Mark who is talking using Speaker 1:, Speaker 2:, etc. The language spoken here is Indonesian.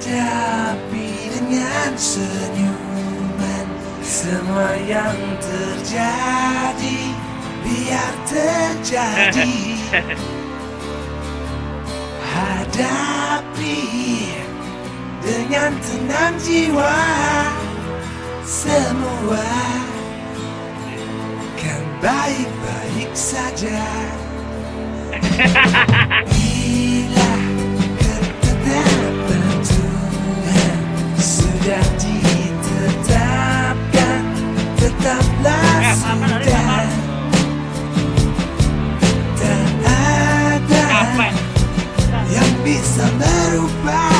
Speaker 1: Hadapi dengan senyuman semua yang terjadi, biar terjadi. Hadapi dengan tenang jiwa, semua kan baik-baik saja. Bila ketetapan Tuhan sudah ditetapkan, tetaplah sudah. Tak ada yang bisa merubah